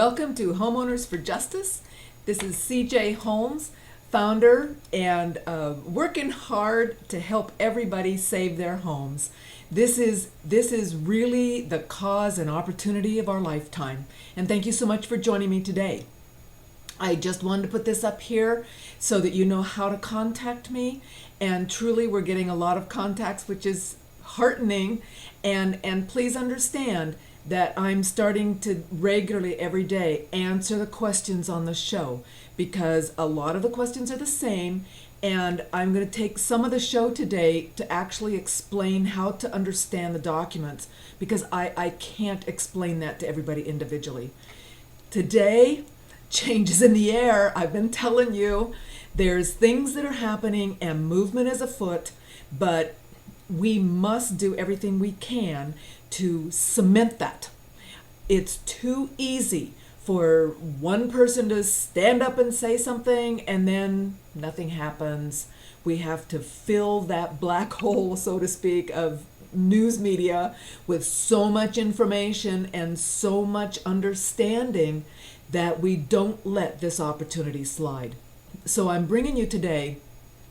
Welcome to Homeowners for Justice. This is CJ Holmes, founder and working hard to help everybody save their homes. This is really the cause and opportunity of our lifetime. And thank you so much for joining me today. I just wanted to put this up here so that you know how to contact me. And truly, we're getting a lot of contacts, which is heartening. And please understand that I'm starting to regularly every day answer the questions on the show, because a lot of the questions are the same, and I'm going to take some of the show today to actually explain how to understand the documents, because I can't explain that to everybody individually. Today, change is in the air. I've been telling you, there's things that are happening and movement is afoot, but we must do everything we can to cement that. It's too easy for one person to stand up and say something and then nothing happens. We have to fill that black hole, so to speak, of news media with so much information and so much understanding that we don't let this opportunity slide. So I'm bringing you today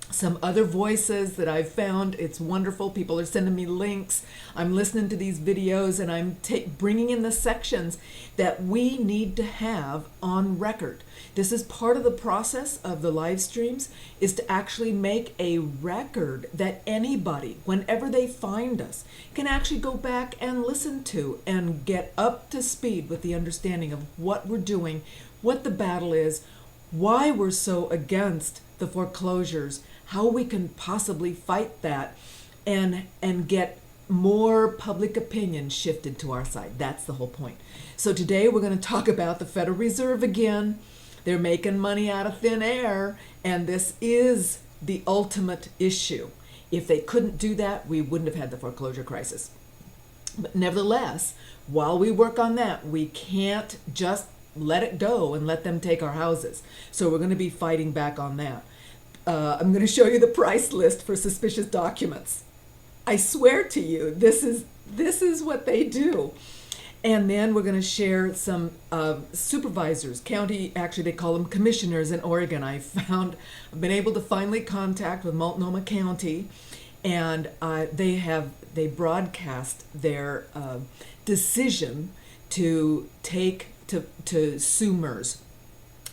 some other voices that I've found. It's wonderful. People are sending me links. I'm listening to these videos, and I'm bringing in the sections that we need to have on record. This is part of the process of the live streams, is to actually make a record that anybody, whenever they find us, can actually go back and listen to and get up to speed with the understanding of what we're doing, what the battle is, why we're so against the foreclosures, how we can possibly fight that, and get more public opinion shifted to our side. That's the whole point. So today we're going to talk about the Federal Reserve again. They're making money out of thin air, and this is the ultimate issue. If they couldn't do that, we wouldn't have had the foreclosure crisis. But nevertheless, while we work on that, we can't just let it go and let them take our houses. So we're going to be fighting back on that. I'm going to show you the price list for suspicious documents. I swear to you, this is what they do. And then we're going to share some supervisors, county, actually they call them commissioners in Oregon. I've been able to finally contact with Multnomah County, and they broadcast their decision to sue MERS.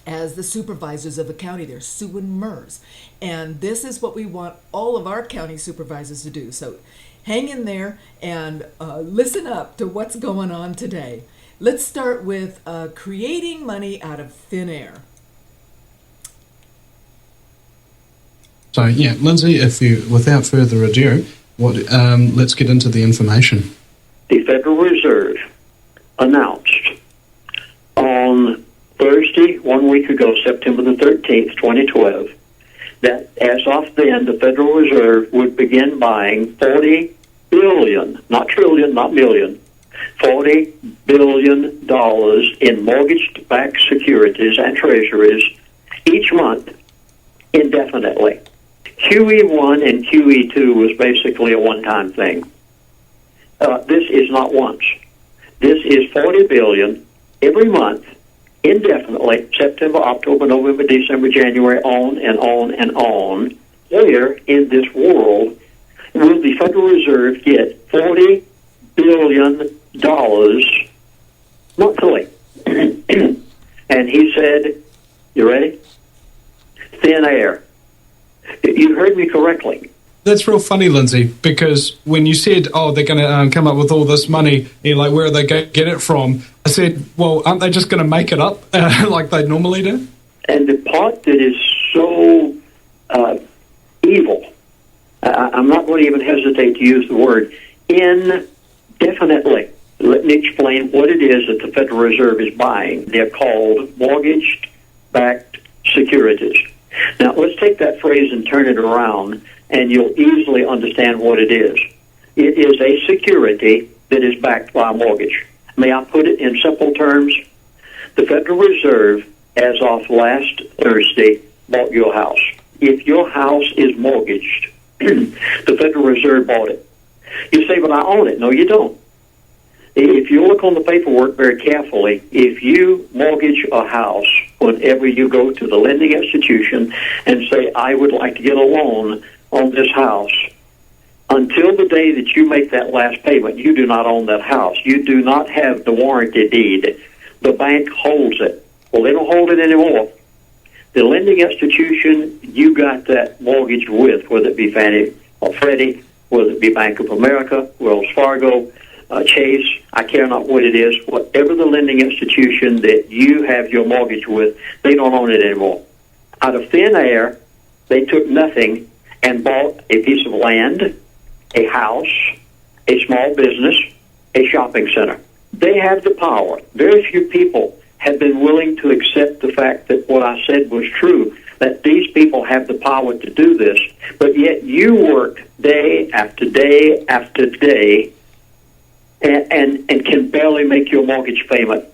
As the supervisors of the county, they're suing MERS. And this is what we want all of our county supervisors to do. So hang in there and listen up to what's going on today. Let's start with creating money out of thin air. So yeah, Lindsay, without further ado, let's get into the information. The Federal Reserve announced on Thursday, 1 week ago, September the 13th, 2012, that as of then, the Federal Reserve would begin buying $40 billion, not trillion, not million, $40 billion in mortgage-backed securities and treasuries each month indefinitely. QE1 and QE2 was basically a one-time thing. This is not once. This is $40 billion every month, indefinitely, September, October, November, December, January, on and on and on. Where in this world will the Federal Reserve get $40 billion monthly? And he said, you ready? Thin air. You heard me correctly. That's real funny, Lindsay, because when you said, they're going to come up with all this money, you're like, where are they going to get it from? I said, well, aren't they just going to make it up like they normally do? And the part that is so evil, I'm not going to even hesitate to use the word, indefinitely. Let me explain what it is that the Federal Reserve is buying. They're called mortgage-backed securities. Now, let's take that phrase and turn it around, and you'll easily understand what it is. It is a security that is backed by a mortgage. May I put it in simple terms? The Federal Reserve, as of last Thursday, bought your house. If your house is mortgaged, the Federal Reserve bought it. You say, but I own it. No, you don't. If you look on the paperwork very carefully, if you mortgage a house whenever you go to the lending institution and say, I would like to get a loan on this house, until the day that you make that last payment, you do not own that house. You do not have the warranty deed. The bank holds it. Well, they don't hold it anymore. The lending institution you got that mortgage with, whether it be Fannie or Freddie, whether it be Bank of America, Wells Fargo, Chase, I care not what it is, whatever the lending institution that you have your mortgage with, they don't own it anymore. Out of thin air, they took nothing and bought a piece of land, a house, a small business, a shopping center. They have the power. Very few people have been willing to accept the fact that what I said was true, that these people have the power to do this, but yet you work day after day after day and can barely make your mortgage payment.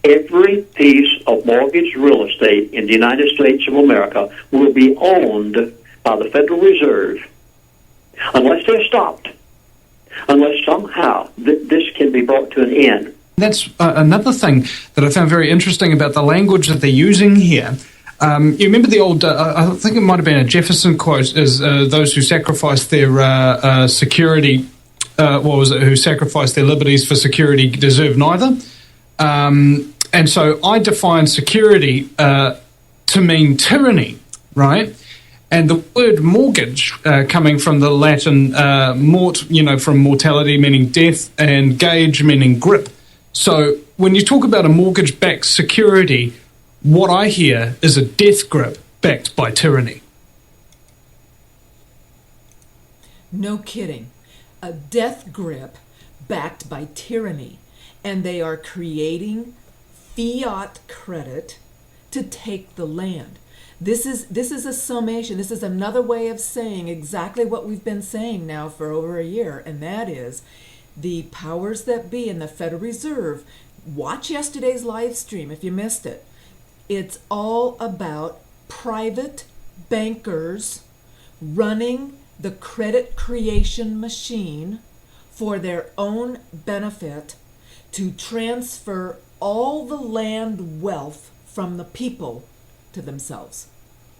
Every piece of mortgage real estate in the United States of America will be owned by the Federal Reserve unless they're stopped, unless somehow this can be brought to an end. That's another thing that I found very interesting about the language that they're using here. You remember the old, I think it might have been a Jefferson quote, is those who sacrifice their security, who sacrifice their liberties for security deserve neither. And so I define security to mean tyranny, right? And the word mortgage, coming from the Latin mort, from mortality meaning death, and gauge meaning grip. So when you talk about a mortgage-backed security, what I hear is a death grip backed by tyranny. No kidding. A death grip backed by tyranny. And they are creating fiat credit to take the land. This is a summation. This is another way of saying exactly what we've been saying now for over a year, and that is the powers that be in the Federal Reserve. Watch yesterday's live stream if you missed it. It's all about private bankers running the credit creation machine for their own benefit to transfer all the land wealth from the people to themselves.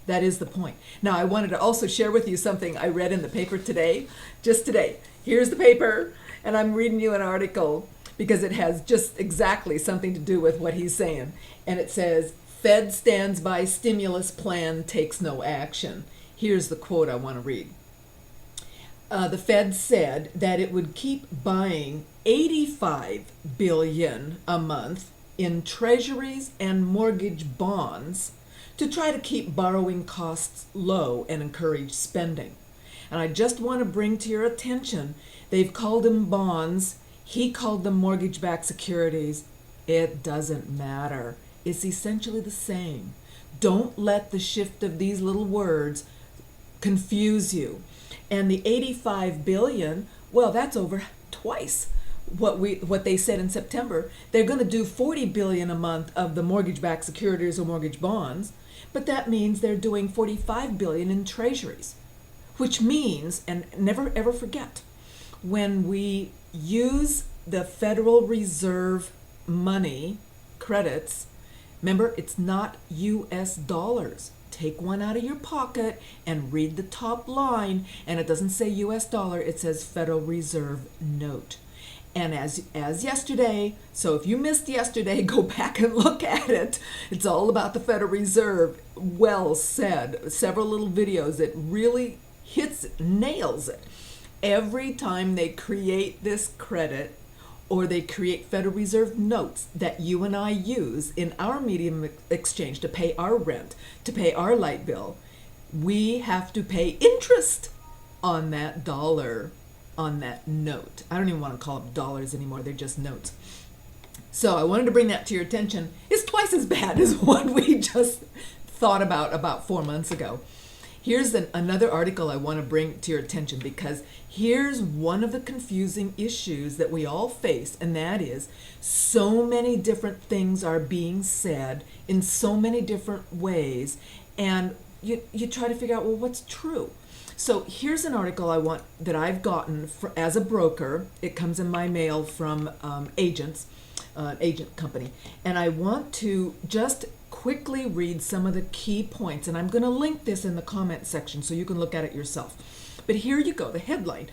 That is the point. Now, I wanted to also share with you something I read in the paper today, just today. Here's the paper, and I'm reading you an article because it has just exactly something to do with what he's saying. And it says, Fed stands by stimulus plan, takes no action. Here's the quote I want to read. The Fed said that it would keep buying $85 billion a month in treasuries and mortgage bonds to try to keep borrowing costs low and encourage spending. And I just want to bring to your attention, they've called them bonds, he called them mortgage-backed securities. It doesn't matter. It's essentially the same. Don't let the shift of these little words confuse you. And the 85 billion, well, that's over twice what they said in September. They're going to do 40 billion a month of the mortgage-backed securities or mortgage bonds, but that means they're doing 45 billion in treasuries, which means, and never ever forget, when we use the Federal Reserve money credits, remember, it's not US dollars. Take one out of your pocket and read the top line, and it doesn't say US dollar, it says Federal Reserve note. And as yesterday, so if you missed yesterday, go back and look at it. It's all about the Federal Reserve. Well said. Several little videos that really nails it. Every time they create this credit, or they create Federal Reserve notes that you and I use in our medium exchange to pay our rent, to pay our light bill, we have to pay interest on that dollar, on that note. I don't even want to call them dollars anymore, they're just notes. So I wanted to bring that to your attention. It's twice as bad as what we just thought about 4 months ago. Here's another article I want to bring to your attention, because here's one of the confusing issues that we all face, and that is so many different things are being said in so many different ways, and you try to figure out, well, what's true? So here's an article that I've gotten as a broker. It comes in my mail from agents, agent company, and I want to just quickly read some of the key points, and I'm going to link this in the comment section so you can look at it yourself. But here you go, the headline.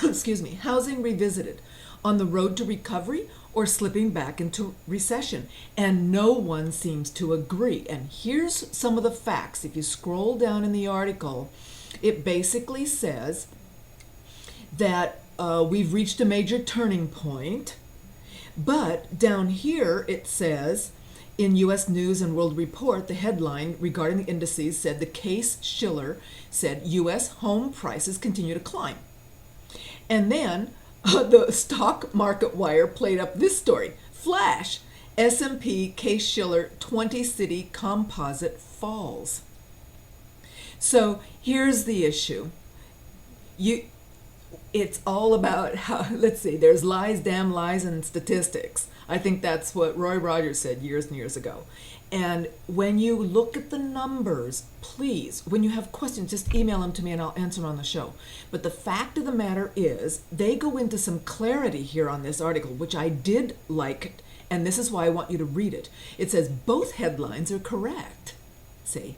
Excuse me, Housing Revisited, on the road to recovery or slipping back into recession. And no one seems to agree. And here's some of the facts. If you scroll down in the article, it basically says that we've reached a major turning point. But down here it says, in U.S. News and World Report, the headline regarding the indices said the Case-Shiller said U.S. home prices continue to climb. And then the stock market wire played up this story. Flash, S&P Case-Shiller 20-city composite falls. So here's the issue. It's all about how, let's see, there's lies, damn lies, and statistics. I think that's what Roy Rogers said years and years ago. And when you look at the numbers, please, when you have questions, just email them to me and I'll answer them on the show. But the fact of the matter is, they go into some clarity here on this article, which I did like, and this is why I want you to read it. It says both headlines are correct. See?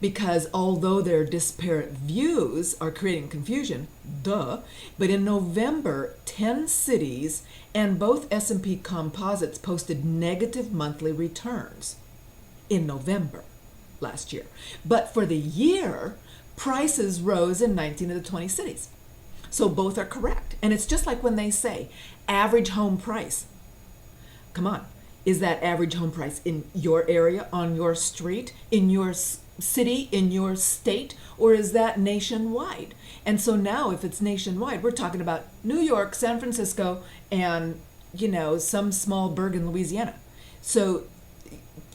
Because although their disparate views are creating confusion, but in November, 10 cities and both S&P composites posted negative monthly returns in November last year. But for the year, prices rose in 19 of the 20 cities. So both are correct. And it's just like when they say average home price. Come on, is that average home price in your area, on your street, in your city, in your state, or is that nationwide? And so now if it's nationwide, we're talking about New York, San Francisco, and some small burg in Louisiana. So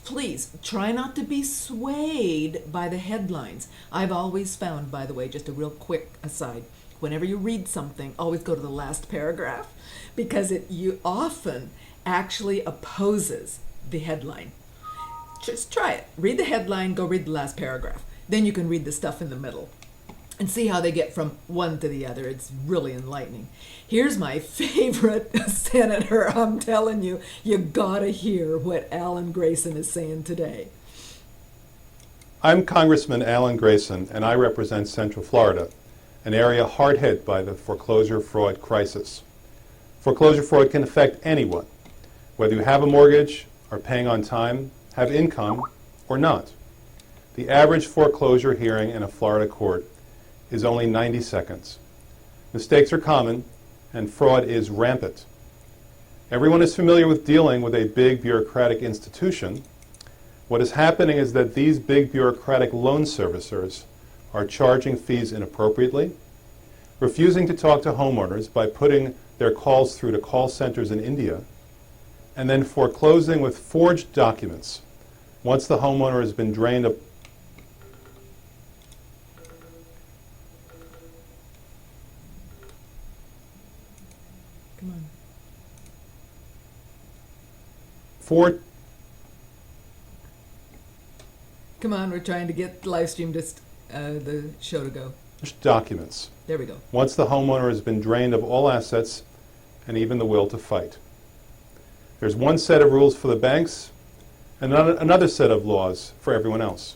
please try not to be swayed by the headlines. I've always found, by the way, just a real quick aside, whenever you read something, always go to the last paragraph, because you often actually opposes the headline. Just try it. Read the headline, go read the last paragraph. Then you can read the stuff in the middle and see how they get from one to the other. It's really enlightening. Here's my favorite senator. I'm telling you, you gotta hear what Alan Grayson is saying today. I'm Congressman Alan Grayson, and I represent Central Florida, an area hard hit by the foreclosure fraud crisis. Foreclosure fraud can affect anyone, whether you have a mortgage, are paying on time, have income, or not. The average foreclosure hearing in a Florida court is only 90 seconds. Mistakes are common, and fraud is rampant. Everyone is familiar with dealing with a big bureaucratic institution. What is happening is that these big bureaucratic loan servicers are charging fees inappropriately, refusing to talk to homeowners by putting their calls through to call centers in India, and then foreclosing with forged documents once the homeowner has been drained of Come on. Come on, we're trying to get the live stream, the show to go. documents There we go. once the homeowner has been drained of all assets and even the will to fight. There's one set of rules for the banks and another set of laws for everyone else.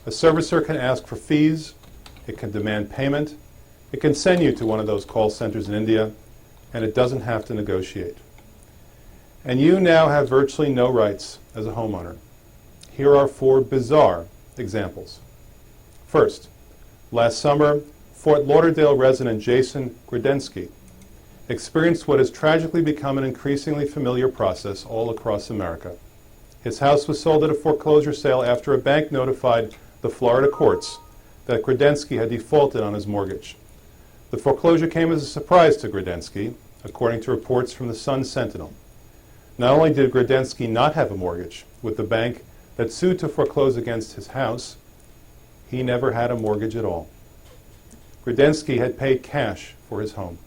A servicer can ask for fees, it can demand payment, it can send you to one of those call centers in India, and it doesn't have to negotiate. And you now have virtually no rights as a homeowner. Here are 4 bizarre examples. First, last summer, Fort Lauderdale resident Jason Gradensky experienced what has tragically become an increasingly familiar process all across America. His house was sold at a foreclosure sale after a bank notified the Florida courts that Gradensky had defaulted on his mortgage. The foreclosure came as a surprise to Gradensky, according to reports from the Sun Sentinel. Not only did Gradensky not have a mortgage with the bank that sued to foreclose against his house, he never had a mortgage at all. Gradensky had paid cash for his home.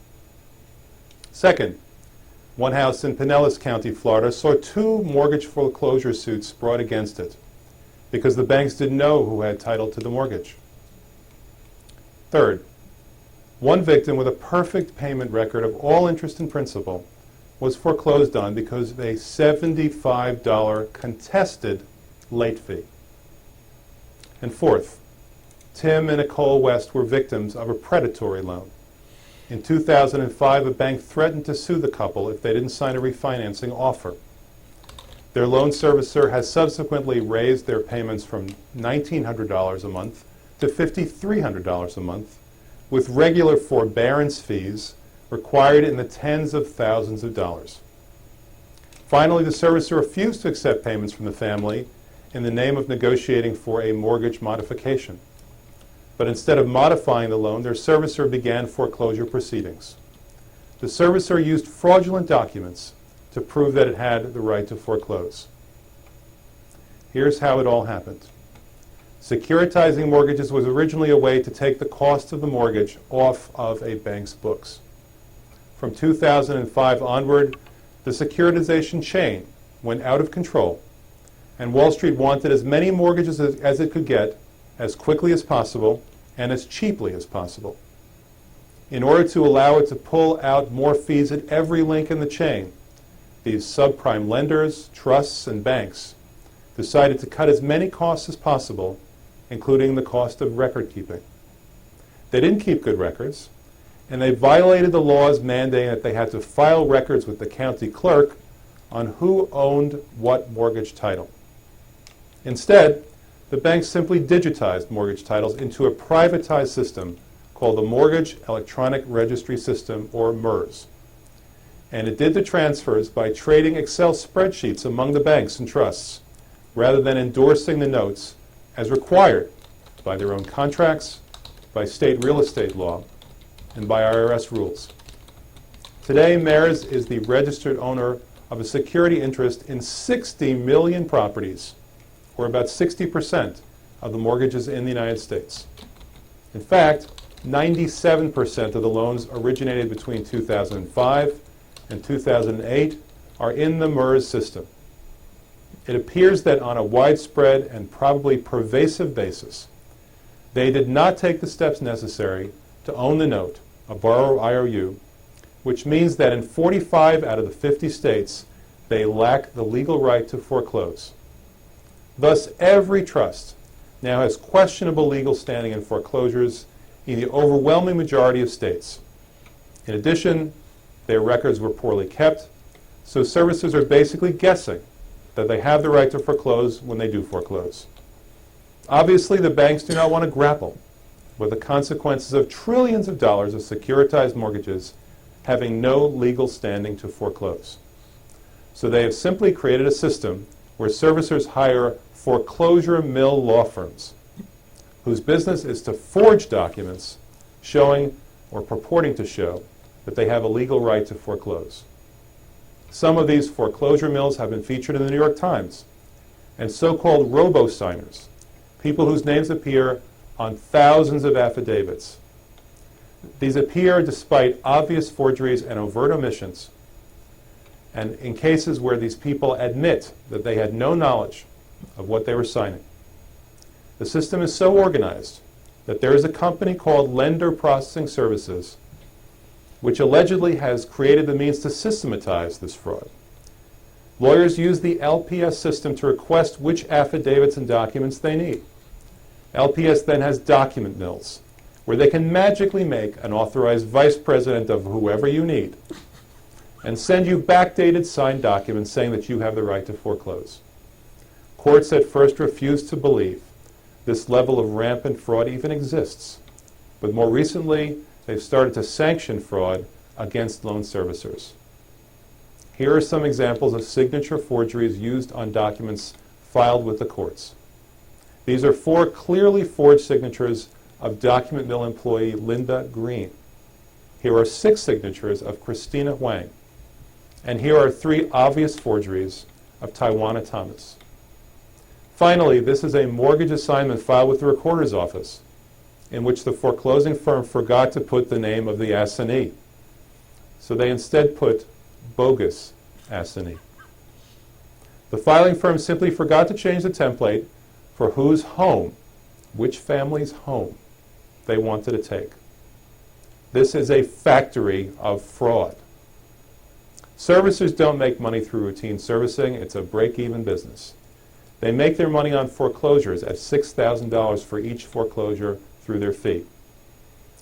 Second, one house in Pinellas County, Florida, saw 2 mortgage foreclosure suits brought against it because the banks didn't know who had title to the mortgage. Third, one victim with a perfect payment record of all interest and principal was foreclosed on because of a $75 contested late fee. And fourth, Tim and Nicole West were victims of a predatory loan. In 2005, a bank threatened to sue the couple if they didn't sign a refinancing offer. Their loan servicer has subsequently raised their payments from $1,900 a month to $5,300 a month, with regular forbearance fees required in the tens of thousands of dollars. Finally, the servicer refused to accept payments from the family in the name of negotiating for a mortgage modification. But instead of modifying the loan, their servicer began foreclosure proceedings. The servicer used fraudulent documents to prove that it had the right to foreclose. Here's how it all happened. Securitizing mortgages was originally a way to take the cost of the mortgage off of a bank's books. From 2005 onward, the securitization chain went out of control, and Wall Street wanted as many mortgages as it could get as quickly as possible and as cheaply as possible. In order to allow it to pull out more fees at every link in the chain, these subprime lenders, trusts, and banks decided to cut as many costs as possible, including the cost of record keeping. They didn't keep good records, and they violated the laws mandating that they had to file records with the county clerk on who owned what mortgage title. Instead, the banks simply digitized mortgage titles into a privatized system called the Mortgage Electronic Registry System, or MERS. And it did the transfers by trading Excel spreadsheets among the banks and trusts, rather than endorsing the notes as required by their own contracts, by state real estate law, and by IRS rules. Today, MERS is the registered owner of a security interest in 60 million properties, or about 60% of the mortgages in the United States. In fact, 97% of the loans originated between 2005 and 2008 are in the MERS system. It appears that on a widespread and probably pervasive basis, they did not take the steps necessary to own the note, a borrower IOU, which means that in 45 out of the 50 states, they lack the legal right to foreclose. Thus, every trust now has questionable legal standing in foreclosures in the overwhelming majority of states. In addition, their records were poorly kept, so servicers are basically guessing that they have the right to foreclose when they do foreclose. Obviously, the banks do not want to grapple with the consequences of trillions of dollars of securitized mortgages having no legal standing to foreclose. So they have simply created a system where servicers hire foreclosure mill law firms whose business is to forge documents showing or purporting to show that they have a legal right to foreclose. Some of these foreclosure mills have been featured in the New York Times, and so-called robo-signers, people whose names appear on thousands of affidavits. These appear despite obvious forgeries and overt omissions, and in cases where these people admit that they had no knowledge of what they were signing. The system is so organized that there is a company called Lender Processing Services which allegedly has created the means to systematize this fraud. Lawyers use the LPS system to request which affidavits and documents they need. LPS then has document mills, where they can magically make an authorized vice president of whoever you need and send you backdated signed documents saying that you have the right to foreclose. Courts at first refused to believe this level of rampant fraud even exists, but more recently, they've started to sanction fraud against loan servicers. Here are some examples of signature forgeries used on documents filed with the courts. These are 4 clearly forged signatures of document mill employee Linda Green. Here are 6 signatures of Christina Wang. And here are 3 obvious forgeries of Taiwana Thomas. Finally, this is a mortgage assignment filed with the recorder's office, in which the foreclosing firm forgot to put the name of the assignee. So they instead put bogus assignee. The filing firm simply forgot to change the template for whose home, which family's home, they wanted to take. This is a factory of fraud. Servicers don't make money through routine servicing. It's a break-even business. They make their money on foreclosures at $6,000 for each foreclosure through their fee.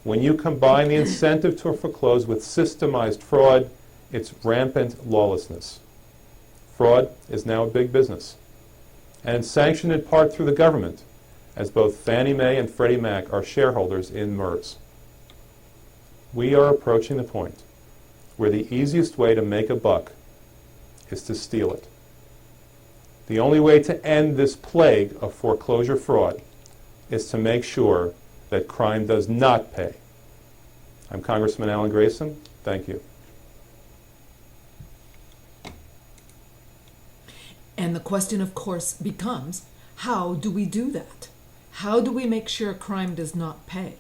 When you combine the incentive to foreclose with systemized fraud, it's rampant lawlessness. Fraud is now a big business, and sanctioned in part through the government, as both Fannie Mae and Freddie Mac are shareholders in MERS. We are approaching the point where the easiest way to make a buck is to steal it. The only way to end this plague of foreclosure fraud is to make sure that crime does not pay. I'm Congressman Alan Grayson. Thank you. And the question, of course, becomes, how do we do that? How do we make sure crime does not pay?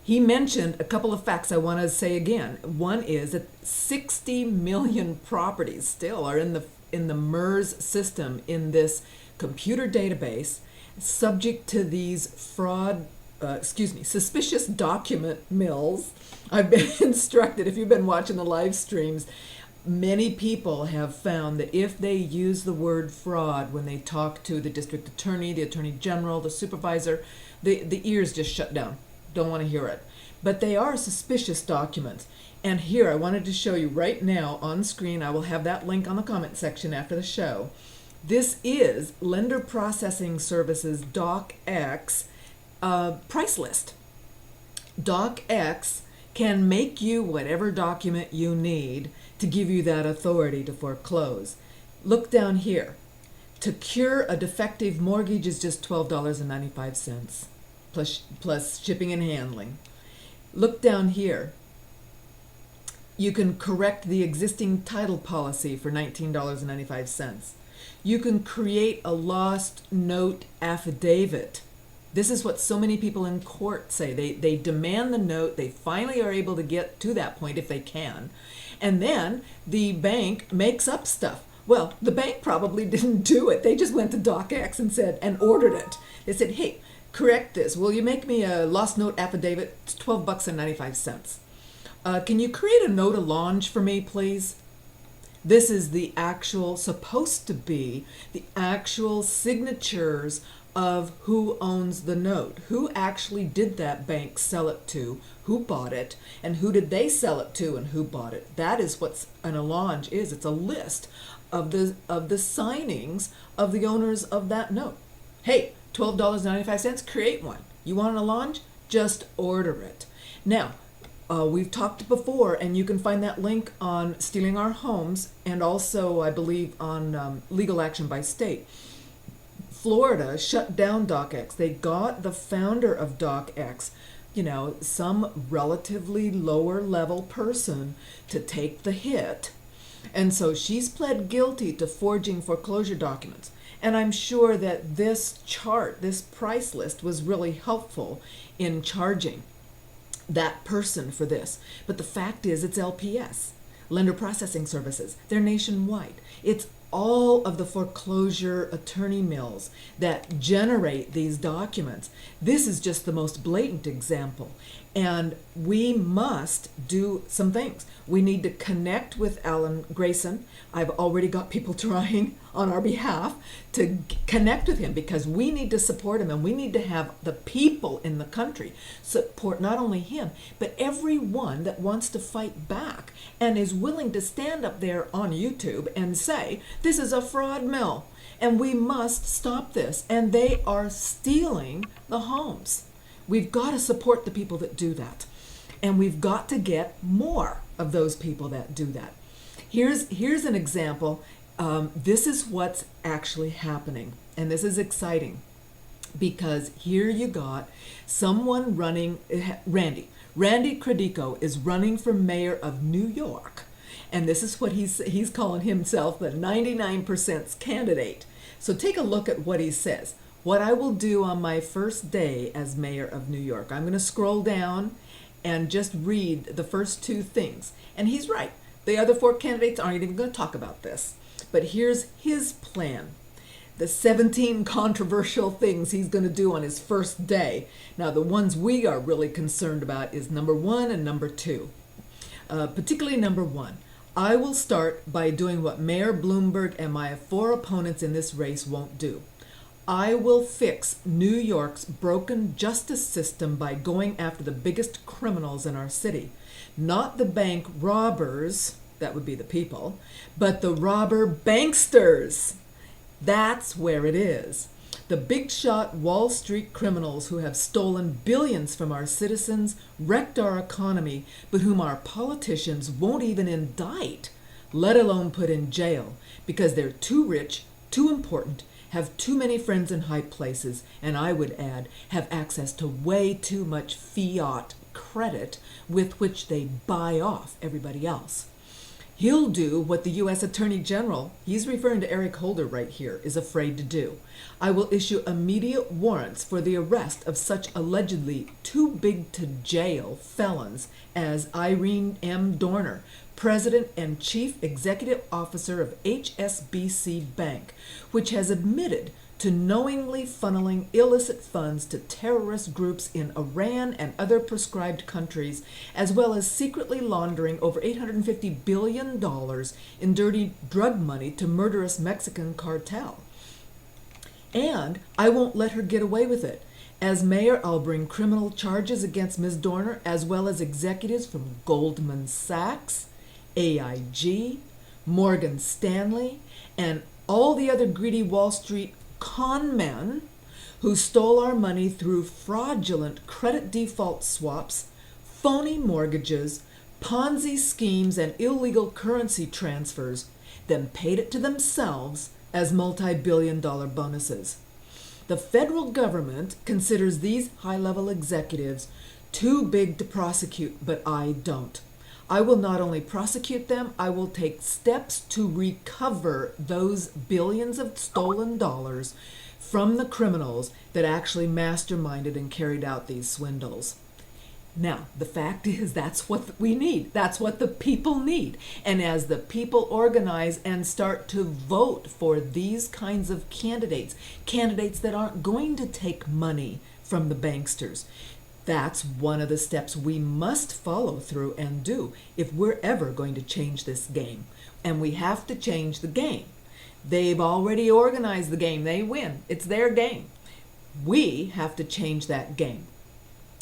He mentioned a couple of facts I want to say again. One is that 60 million properties still are in the MERS system, in this computer database, subject to these suspicious document mills. I've been instructed, if you've been watching the live streams, many people have found that if they use the word fraud when they talk to the district attorney, the attorney general, the supervisor, the ears just shut down. Don't want to hear it. But they are suspicious documents. And here, I wanted to show you right now on screen. I will have that link on the comment section after the show. This is Lender Processing Services DocX price list. DocX can make you whatever document you need to give you that authority to foreclose. Look down here. To cure a defective mortgage is just $12.95 plus shipping and handling. Look down here. You can correct the existing title policy for $19.95. You can create a lost note affidavit. This is what so many people in court say. They demand the note. They finally are able to get to that point if they can. And then the bank makes up stuff. Well, the bank probably didn't do it. They just went to DocX and ordered it. They said, hey, correct this. Will you make me a lost note affidavit? It's $12.95. Can you create a note allonge for me, please? This is supposed to be the actual signatures of who owns the note, who actually did that bank sell it to, who bought it, and who did they sell it to and who bought it. That is what an allonge is. It's a list of the signings of the owners of that note. Hey, $12.95, create one. You want an allonge? Just order it. Now, we've talked before, and you can find that link on Stealing Our Homes, and also, I believe, on Legal Action by State. Florida shut down DocX. They got the founder of DocX, some relatively lower level person, to take the hit. And so she's pled guilty to forging foreclosure documents. And I'm sure that this chart, this price list, was really helpful in charging that person for this. But the fact is, it's LPS, Lender Processing Services. They're nationwide. It's all of the foreclosure attorney mills that generate these documents. This is just the most blatant example. And we must do some things. We need to connect with Alan Grayson. I've already got people trying on our behalf to connect with him, because we need to support him, and we need to have the people in the country support not only him, but everyone that wants to fight back and is willing to stand up there on YouTube and say, this is a fraud mill and we must stop this. And they are stealing the homes. We've got to support the people that do that. And we've got to get more of those people that do that. Here's an example. This is what's actually happening. And this is exciting, because here you got someone running, Randy Credico is running for mayor of New York. And this is what he's calling himself, the 99% candidate. So take a look at what he says. What I will do on my first day as mayor of New York. I'm going to scroll down and just read the first two things. And he's right. The other four candidates aren't even going to talk about this. But here's his plan. the 17 controversial things he's going to do on his first day. Now, the ones we are really concerned about is number 1 and number 2. Particularly number 1. I will start by doing what Mayor Bloomberg and my 4 opponents in this race won't do. I will fix New York's broken justice system by going after the biggest criminals in our city. Not the bank robbers, that would be the people, but the robber banksters. That's where it is. The big shot Wall Street criminals who have stolen billions from our citizens, wrecked our economy, but whom our politicians won't even indict, let alone put in jail, because they're too rich, too important, have too many friends in high places, and I would add, have access to way too much fiat credit with which they buy off everybody else. He'll do what the U.S. Attorney General, he's referring to Eric Holder right here, is afraid to do. I will issue immediate warrants for the arrest of such allegedly too big to jail felons as Irene M. Dorner, President and Chief Executive Officer of HSBC Bank, which has admitted to knowingly funneling illicit funds to terrorist groups in Iran and other proscribed countries, as well as secretly laundering over $850 billion in dirty drug money to murderous Mexican cartel. And I won't let her get away with it. As mayor, I'll bring criminal charges against Ms. Dorner, as well as executives from Goldman Sachs, AIG, Morgan Stanley, and all the other greedy Wall Street con men who stole our money through fraudulent credit default swaps, phony mortgages, Ponzi schemes, and illegal currency transfers, then paid it to themselves as multi-billion-dollar bonuses. The federal government considers these high-level executives too big to prosecute, but I don't. I will not only prosecute them, I will take steps to recover those billions of stolen dollars from the criminals that actually masterminded and carried out these swindles. Now, the fact is that's what we need. That's what the people need. And as the people organize and start to vote for these kinds of candidates that aren't going to take money from the banksters, that's one of the steps we must follow through and do if we're ever going to change this game. And we have to change the game. They've already organized the game. They win. It's their game. We have to change that game.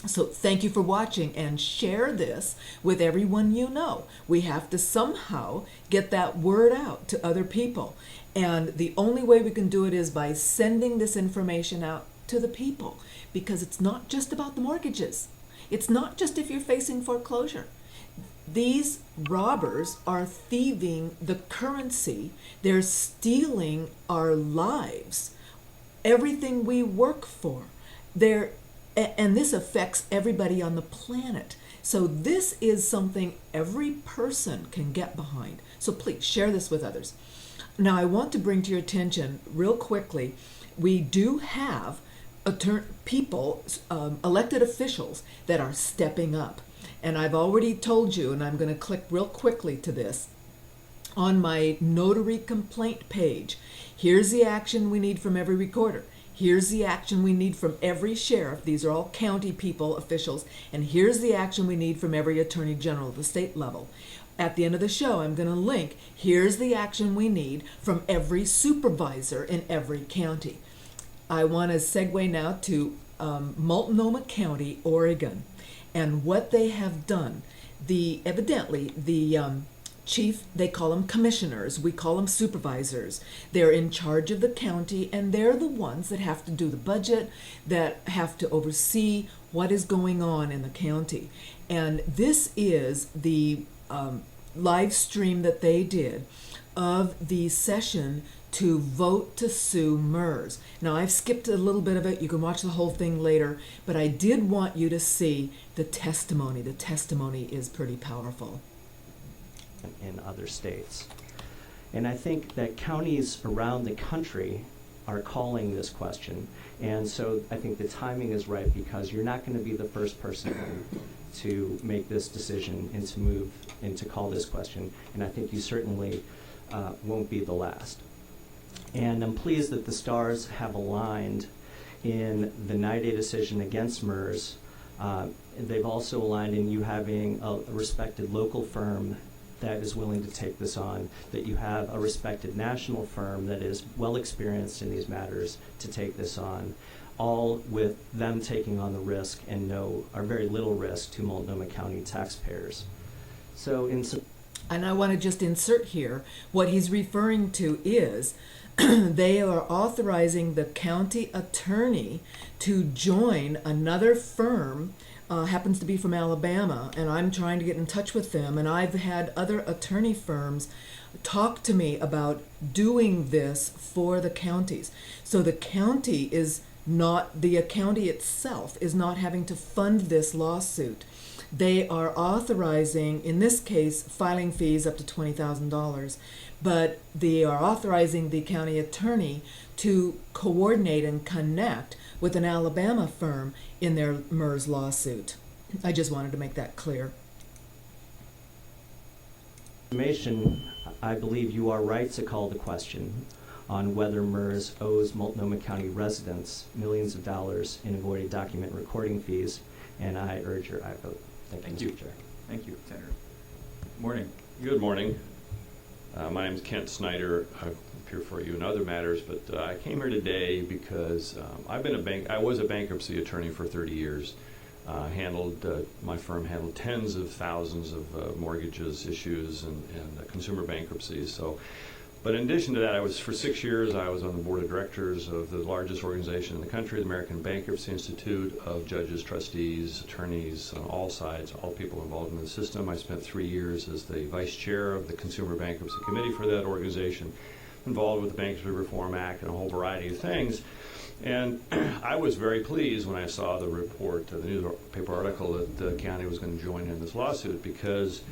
So thank you for watching, and share this with everyone you know. We have to somehow get that word out to other people. And the only way we can do it is by sending this information out to the people, because it's not just about the mortgages. It's not just if you're facing foreclosure. These robbers are thieving the currency. They're stealing our lives, everything we work for. And this affects everybody on the planet. So this is something every person can get behind. So please share this with others. Now I want to bring to your attention real quickly, we do have people, elected officials that are stepping up. And I've already told you, and I'm going to click real quickly to this, on my notary complaint page, here's the action we need from every recorder. Here's the action we need from every sheriff. These are all county people, officials. And here's the action we need from every attorney general at the state level. At the end of the show, I'm going to link, here's the action we need from every supervisor in every county. I want to segue now to Multnomah County, Oregon, and what they have done. Evidently, the chief, they call them commissioners, we call them supervisors. They're in charge of the county, and they're the ones that have to do the budget, that have to oversee what is going on in the county. And this is the live stream that they did of the session to vote to sue MERS. Now, I've skipped a little bit of it. You can watch the whole thing later, but I did want you to see the testimony. The testimony is pretty powerful. In other states. And I think that counties around the country are calling this question. And so I think the timing is right, because you're not going to be the first person to make this decision and to move and to call this question. And I think you certainly won't be the last. And I'm pleased that the stars have aligned in the 9-day decision against MERS. They've also aligned in you having a respected local firm that is willing to take this on, that you have a respected national firm that is well experienced in these matters to take this on, all with them taking on the risk and no, or very little risk to Multnomah County taxpayers. So And I want to just insert here, what he's referring to is they are authorizing the county attorney to join another firm, happens to be from Alabama, and I'm trying to get in touch with them, and I've had other attorney firms talk to me about doing this for the counties. So the county itself is not having to fund this lawsuit. They are authorizing, in this case, filing fees up to $20,000, but they are authorizing the county attorney to coordinate and connect with an Alabama firm in their MERS lawsuit. I just wanted to make that clear. I believe you are right to call the question on whether MERS owes Multnomah County residents millions of dollars in avoided document recording fees, and I urge your aye vote. Thank you, Mr. Chair. Thank you, Senator. Morning. Good morning. My name is Kent Snyder. I appear for you in other matters, but I came here today because I was a bankruptcy attorney for 30 years. My firm handled tens of thousands of mortgages, issues, and consumer bankruptcies. But in addition to that, for 6 years, I was on the board of directors of the largest organization in the country, the American Bankruptcy Institute, of judges, trustees, attorneys on all sides, all people involved in the system. I spent 3 years as the vice chair of the Consumer Bankruptcy Committee for that organization, involved with the Bankruptcy Reform Act and a whole variety of things. And I was very pleased when I saw the report, the newspaper article, that the county was going to join in this lawsuit because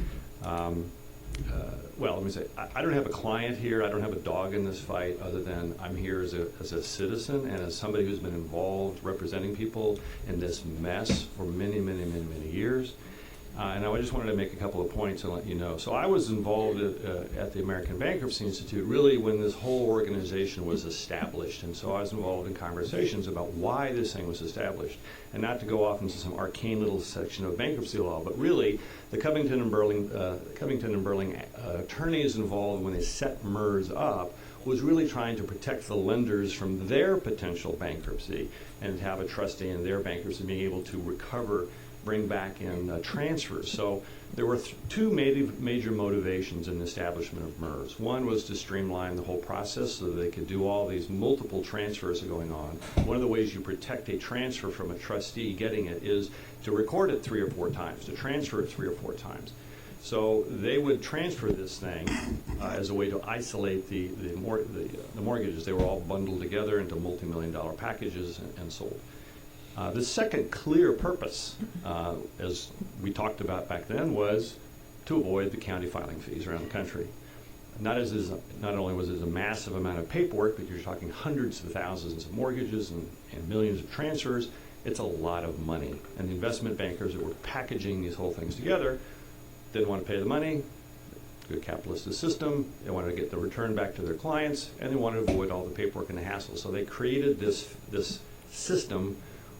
well, let me say, I don't have a client here. I don't have a dog in this fight other than I'm here as a citizen and as somebody who's been involved representing people in this mess for many, many, many, many years. And I just wanted to make a couple of points and let you know. So I was involved at the American Bankruptcy Institute really when this whole organization was established. And so I was involved in conversations about why this thing was established. And not to go off into some arcane little section of bankruptcy law, but really the Covington and Burling attorneys involved when they set MERS up was really trying to protect the lenders from their potential bankruptcy and have a trustee in their bankruptcy being able to recover, bring back in transfers. So there were two major motivations in the establishment of MERS. One was to streamline the whole process so that they could do all these multiple transfers going on. One of the ways you protect a transfer from a trustee getting it is to record it 3 or 4 times, to transfer it 3 or 4 times. So they would transfer this thing as a way to isolate the mortgages. They were all bundled together into multi-million-dollar packages and sold. The second clear purpose, as we talked about back then, was to avoid the county filing fees around the country. Not only was it a massive amount of paperwork, but you're talking hundreds of thousands of mortgages and millions of transfers. It's a lot of money. And the investment bankers that were packaging these whole things together didn't want to pay the money. Good capitalist system. They wanted to get the return back to their clients, and they wanted to avoid all the paperwork and the hassle. So they created this system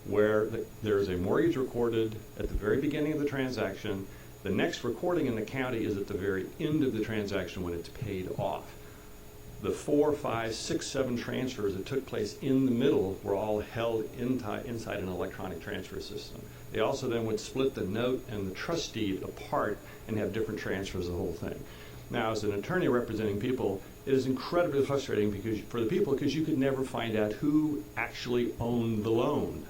where there is a mortgage recorded at the very beginning of the transaction. The next recording in the county is at the very end of the transaction when it's paid off. The 4, 5, 6, 7 transfers that took place in the middle were all held inside an electronic transfer system. They also then would split the note and the trust deed apart and have different transfers of the whole thing. Now, as an attorney representing people, it is incredibly frustrating for the people because you could never find out who actually owned the loan.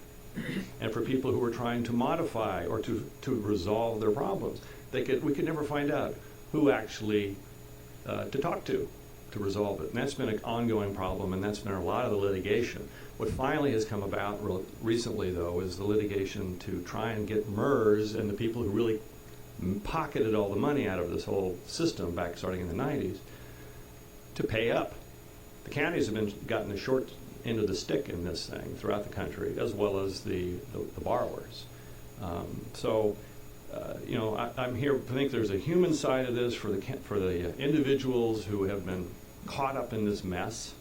And for people who were trying to modify or to resolve their problems, we could never find out who actually to talk to resolve it. And that's been an ongoing problem, and that's been a lot of the litigation. What finally has come about recently, though, is the litigation to try and get MERS and the people who really pocketed all the money out of this whole system back starting in the 90s to pay up. The counties have gotten the short end of the stick in this thing throughout the country, as well as the borrowers. I'm here to think there's a human side of this for the individuals who have been caught up in this mess.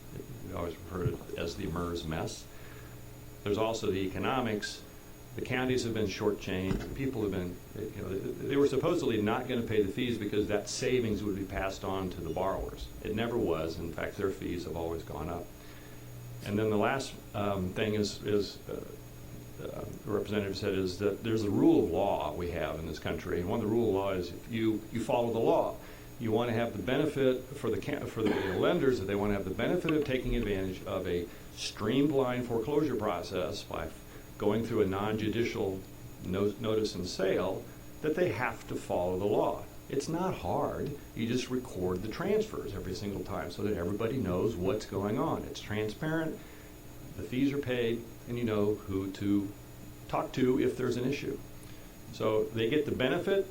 We always refer to it as the MERS mess. There's also the economics. The counties have been shortchanged. People have been, they were supposedly not going to pay the fees because that savings would be passed on to the borrowers. It never was. In fact, their fees have always gone up. And then the last thing the representative said is that there's a rule of law we have in this country, and one of the rule of law is if you follow the law. You want to have the benefit for the lenders, that they want to have the benefit of taking advantage of a streamlined foreclosure process by going through a non-judicial notice and sale, that they have to follow the law. It's not hard. You just record the transfers every single time so that everybody knows what's going on. It's transparent, the fees are paid, and you know who to talk to if there's an issue. So they get the benefit,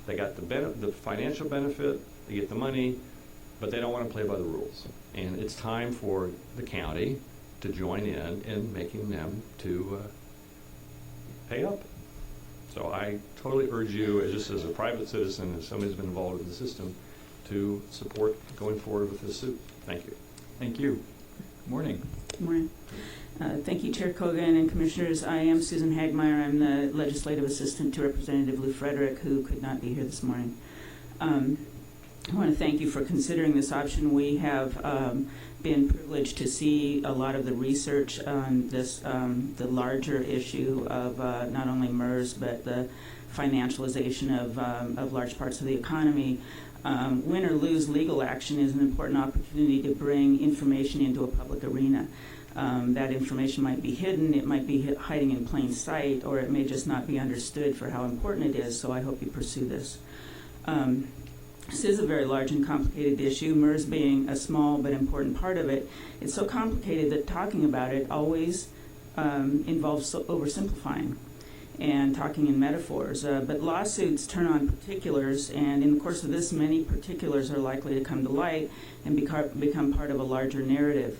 they got the financial benefit, they get the money, but they don't want to play by the rules. And it's time for the county to join in making them to pay up. So I totally urge you, just as a private citizen, as somebody who's been involved in the system, to support going forward with this suit. Thank you. Thank you. Morning. Good morning. Thank you, Chair Kogan and Commissioners. I am Susan Hagmeyer. I'm the Legislative Assistant to Representative Lou Frederick, who could not be here this morning. I want to thank you for considering this option. We have been privileged to see a lot of the research on this, the larger issue of not only MERS, but the financialization of large parts of the economy. Win or lose legal action is an important opportunity to bring information into a public arena. That information might be hidden, it might be hiding in plain sight, or it may just not be understood for how important it is, so I hope you pursue this. This is a very large and complicated issue, MERS being a small but important part of it. It's so complicated that talking about it always involves oversimplifying and talking in metaphors. But lawsuits turn on particulars, and in the course of this, many particulars are likely to come to light and become part of a larger narrative.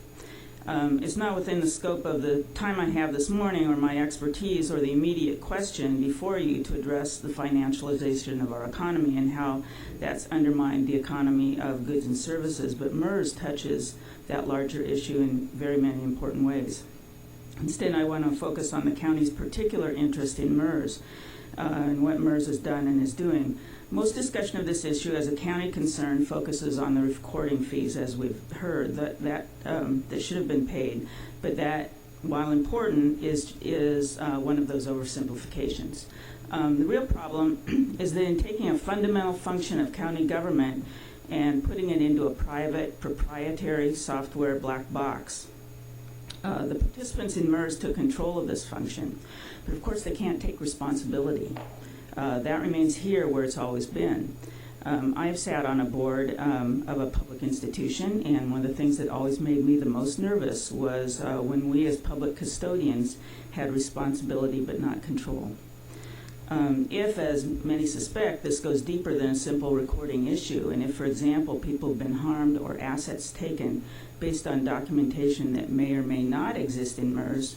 It's not within the scope of the time I have this morning or my expertise or the immediate question before you to address the financialization of our economy and how that's undermined the economy of goods and services, but MERS touches that larger issue in very many important ways. Instead, I want to focus on the county's particular interest in MERS and what MERS has done and is doing. Most discussion of this issue as a county concern focuses on the recording fees, as we've heard, that should have been paid, but that, while important, is one of those oversimplifications. The real problem is that in taking a fundamental function of county government and putting it into a private, proprietary software black box. The participants in MERS took control of this function, but of course they can't take responsibility. That remains here where it's always been. I have sat on a board of a public institution, and one of the things that always made me the most nervous was when we as public custodians had responsibility but not control. If, as many suspect, this goes deeper than a simple recording issue, and if, for example, people have been harmed or assets taken based on documentation that may or may not exist in MERS,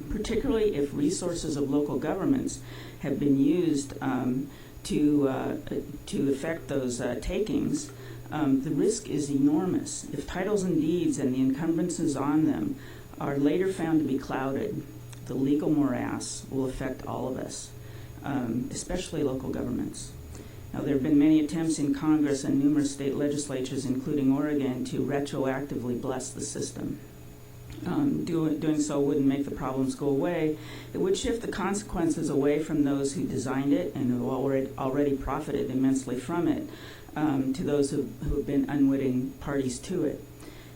particularly if resources of local governments have been used to effect those takings, the risk is enormous. If titles and deeds and the encumbrances on them are later found to be clouded, the legal morass will affect all of us, especially local governments. Now, there have been many attempts in Congress and numerous state legislatures, including Oregon, to retroactively bless the system. Doing so wouldn't make the problems go away. It would shift the consequences away from those who designed it and who already profited immensely from it to those who have been unwitting parties to it.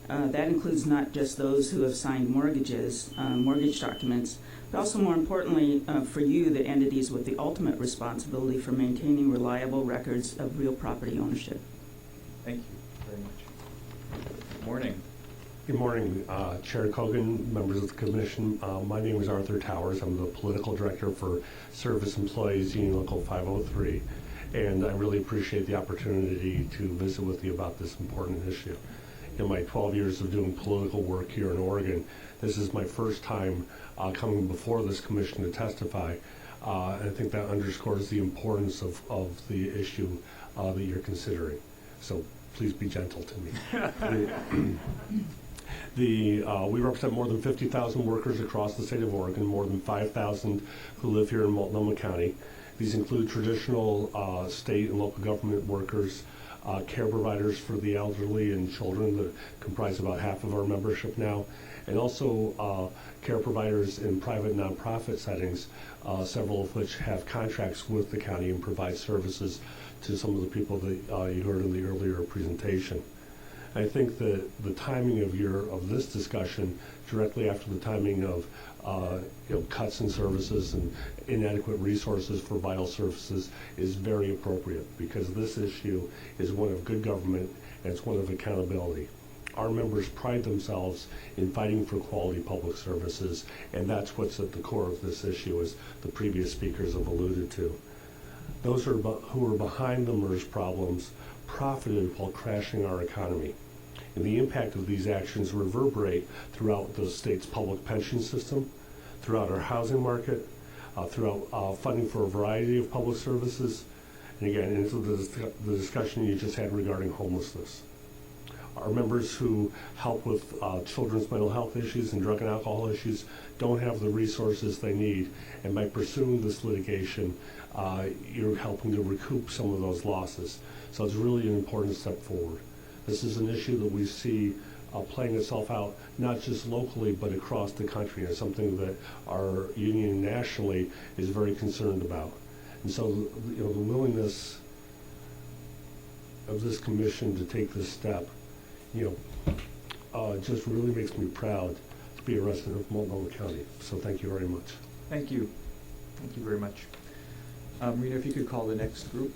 That includes not just those who have signed mortgage documents, but also, more importantly, for you, the entities with the ultimate responsibility for maintaining reliable records of real property ownership. Thank you very much. Morning. Good morning, Chair Kogan, members of the Commission. My name is Arthur Towers. I'm the Political Director for Service Employees Union Local 503, and I really appreciate the opportunity to visit with you about this important issue. In my 12 years of doing political work here in Oregon, this is my first time coming before this Commission to testify. And I think that underscores the importance of the issue that you're considering. So please be gentle to me. We represent more than 50,000 workers across the state of Oregon, more than 5,000 who live here in Multnomah County. These include traditional state and local government workers, care providers for the elderly and children that comprise about half of our membership now, and also care providers in private nonprofit settings, several of which have contracts with the county and provide services to some of the people that you heard in the earlier presentation. I think that the timing of this discussion, directly after the timing of cuts in services and inadequate resources for vital services, is very appropriate, because this issue is one of good government and it's one of accountability. Our members pride themselves in fighting for quality public services, and that's what's at the core of this issue, as the previous speakers have alluded to. Those who are behind the MERS problems profited while crashing our economy. And the impact of these actions reverberate throughout the state's public pension system, throughout our housing market, throughout funding for a variety of public services, and again, into the discussion you just had regarding homelessness. Our members who help with children's mental health issues and drug and alcohol issues don't have the resources they need, and by pursuing this litigation, you're helping to recoup some of those losses. So it's really an important step forward. This is an issue that we see playing itself out not just locally but across the country. It's something that our union nationally is very concerned about. And so the willingness of this commission to take this step just really makes me proud to be a resident of Multnomah County. So thank you very much. Thank you. Thank you very much. Rita, if you could call the next group.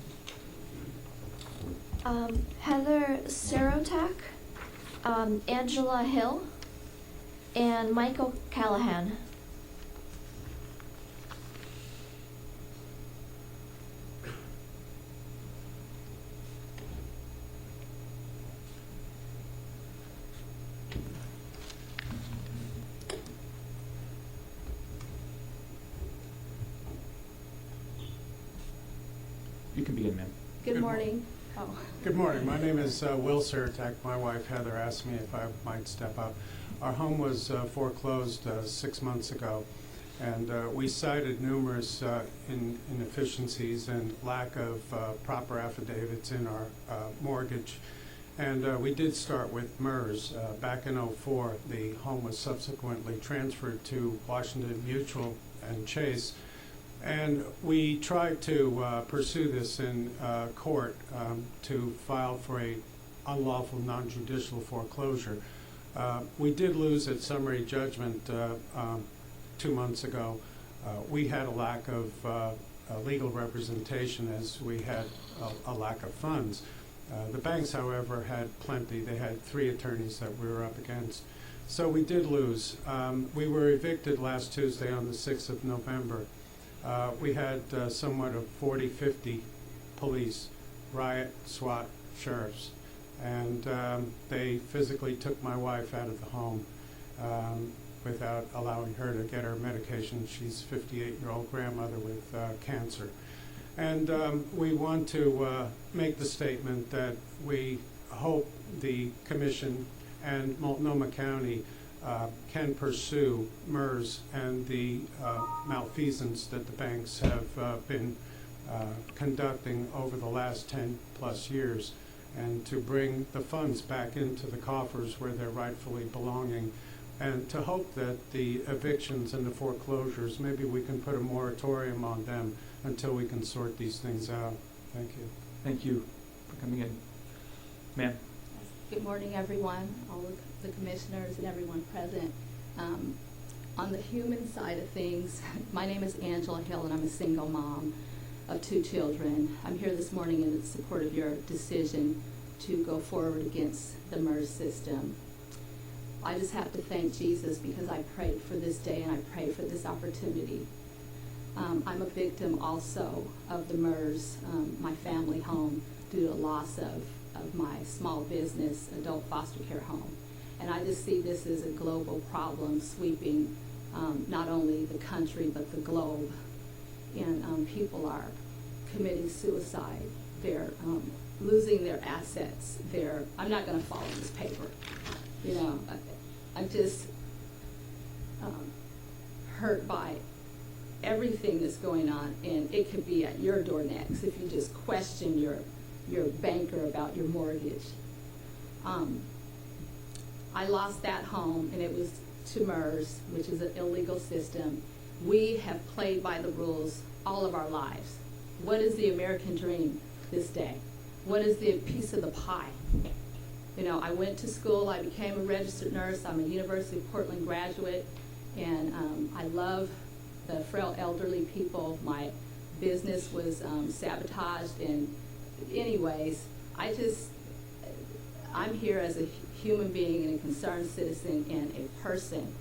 Heather Serotak, Angela Hill, and Michael Callahan. You can begin, ma'am. Good morning. Oh. Good morning. My name is Will Sirtak. My wife Heather asked me if I might step up. Our home was foreclosed 6 months ago, and we cited numerous inefficiencies and lack of proper affidavits in our mortgage. And we did start with MERS. Back in '04, the home was subsequently transferred to Washington Mutual and Chase. And we tried to pursue this in court to file for a unlawful non-judicial foreclosure. We did lose at summary judgment 2 months ago. We had a lack of legal representation, as we had a lack of funds. The banks, however, had plenty. They had 3 attorneys that we were up against. So we did lose. We were evicted last Tuesday on the 6th of November. We had somewhat of 40, 50 police, riot, SWAT, sheriffs, and they physically took my wife out of the home without allowing her to get her medication. She's a 58-year-old grandmother with cancer. And we want to make the statement that we hope the Commission and Multnomah County can pursue MERS and the malfeasance that the banks have been conducting over the last 10 plus years, and to bring the funds back into the coffers where they're rightfully belonging, and to hope that the evictions and the foreclosures, maybe we can put a moratorium on them until we can sort these things out. Thank you. Thank you for coming in. Ma'am. Good morning, everyone, all of the commissioners and everyone present. On the human side of things, my name is Angela Hill, and I'm a single mom of 2 children. I'm here this morning in support of your decision to go forward against the MERS system. I just have to thank Jesus, because I prayed for this day and I prayed for this opportunity. I'm a victim also of the MERS, my family home, due to loss of my small business adult foster care home. And I just see this as a global problem sweeping not only the country but the globe. And people are committing suicide. They're losing their assets. I'm not going to follow this paper. I'm just hurt by everything that's going on, and it could be at your door next if you just question your banker about your mortgage. I lost that home, and it was to MERS, which is an illegal system. We have played by the rules all of our lives. What is the American dream this day? What is the piece of the pie? You know, I went to school, I became a registered nurse, I'm a University of Portland graduate, and I love the frail elderly people. My business was sabotaged, and anyways, I'm here as a human being and a concerned citizen and a person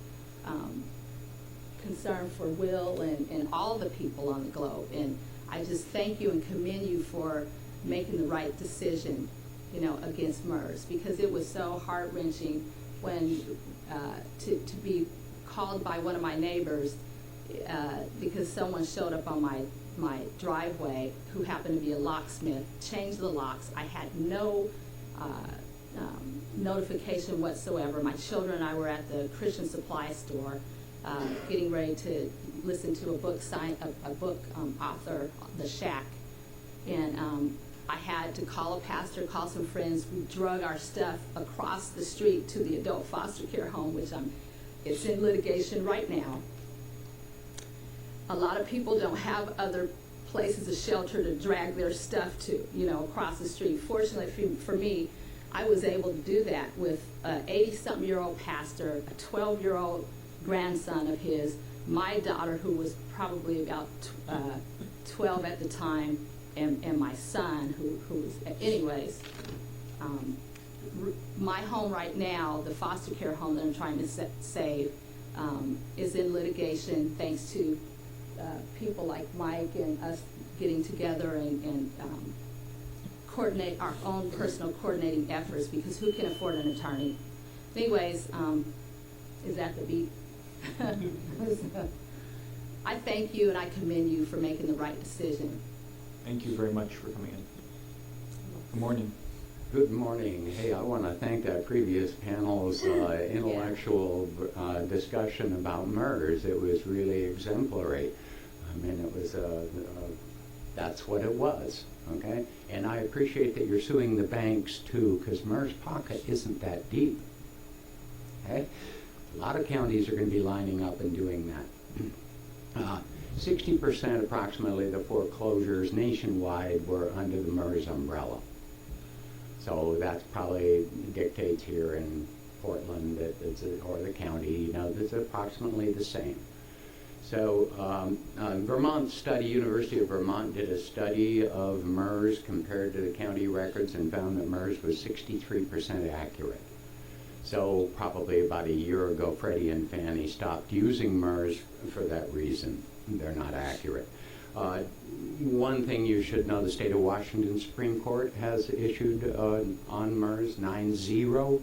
concerned for Will and all the people on the globe. And I just thank you and commend you for making the right decision, you know, against MERS, because it was so heart-wrenching when to be called by one of my neighbors because someone showed up on my driveway who happened to be a locksmith, changed the locks. I had no notification whatsoever. My children and I were at the Christian supply store getting ready to listen to a book author, The Shack, and I had to call a pastor, call some friends. We drug our stuff across the street to the adult foster care home, which it's in litigation right now. A lot of people don't have other places of shelter to drag their stuff to, you know, across the street. Fortunately for me, I was able to do that with an 80-something-year-old pastor, a 12-year-old grandson of his, my daughter, who was probably about 12 at the time, and my son, who was, anyways. My home right now, the foster care home that I'm trying to save, is in litigation thanks to people like Mike and us getting together and coordinate our own personal coordinating efforts, because who can afford an attorney? Anyways, is that the beat? I thank you and I commend you for making the right decision. Thank you very much for coming in. Good morning. Good morning. Hey, I want to thank that previous panel's intellectual discussion about MERS. It was really exemplary. I mean, it was, that's what it was, okay? And I appreciate that you're suing the banks too, because MERS pocket isn't that deep, okay? A lot of counties are going to be lining up and doing that. 60% approximately of the foreclosures nationwide were under the MERS umbrella. So that probably dictates here in Portland that it's or the county, you know, that's approximately the same. So Vermont study, University of Vermont did a study of MERS compared to the county records and found that MERS was 63% accurate. So probably about a year ago, Freddie and Fannie stopped using MERS for that reason. They're not accurate. One thing you should know, the state of Washington Supreme Court has issued on MERS 9-0.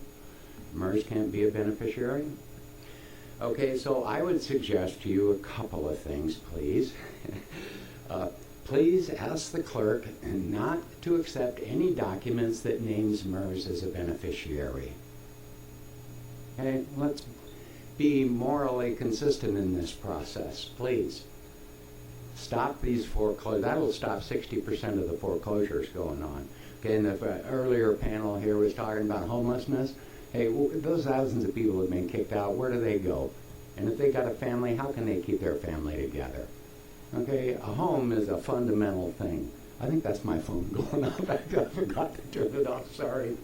MERS can't be a beneficiary. Okay, so I would suggest to you a couple of things, please. Please ask the clerk not to accept any documents that names MERS as a beneficiary. Okay, let's be morally consistent in this process, please. Stop these foreclosures. That'll stop 60% of the foreclosures going on. Okay, and the earlier panel here was talking about homelessness. Hey, those thousands of people have been kicked out. Where do they go? And if they got a family, how can they keep their family together? Okay, a home is a fundamental thing. I think that's my phone going off. I forgot to turn it off, sorry.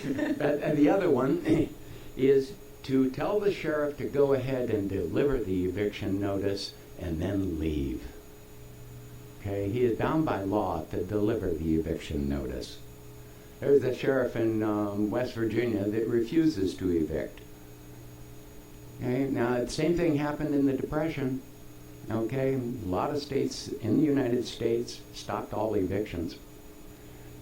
And the other one is to tell the sheriff to go ahead and deliver the eviction notice and then leave. Okay, he is bound by law to deliver the eviction notice. There's a sheriff in West Virginia that refuses to evict. Okay, now the same thing happened in the Depression. Okay, a lot of states in the United States stopped all evictions.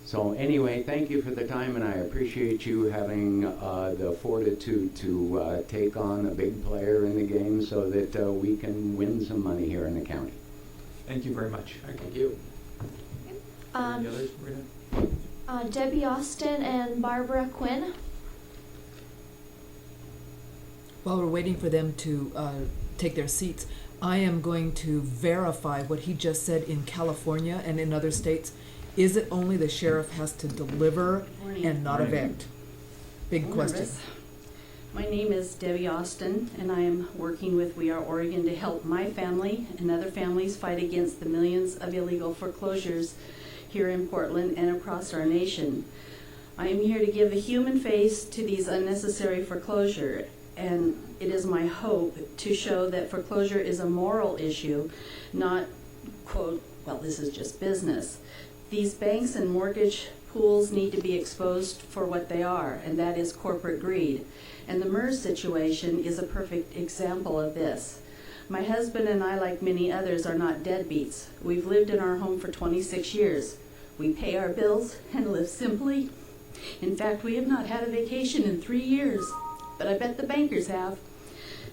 So anyway, thank you for the time, and I appreciate you having the fortitude to take on a big player in the game so that we can win some money here in the county. Thank you very much. Thank you. Any others, Marina? Debbie Austin and Barbara Quinn. While we're waiting for them to take their seats, I am going to verify what he just said in California and in other states. Is it only the sheriff has to deliver and not evict? Big question. My name is Debbie Austin, and I am working with We Are Oregon to help my family and other families fight against the millions of illegal foreclosures here in Portland and across our nation. I am here to give a human face to these unnecessary foreclosure, and it is my hope to show that foreclosure is a moral issue, not, quote, well, this is just business. These banks and mortgage pools need to be exposed for what they are, and that is corporate greed. And the MERS situation is a perfect example of this. My husband and I, like many others, are not deadbeats. We've lived in our home for 26 years. We pay our bills and live simply. In fact, we have not had a vacation in 3 years, but I bet the bankers have.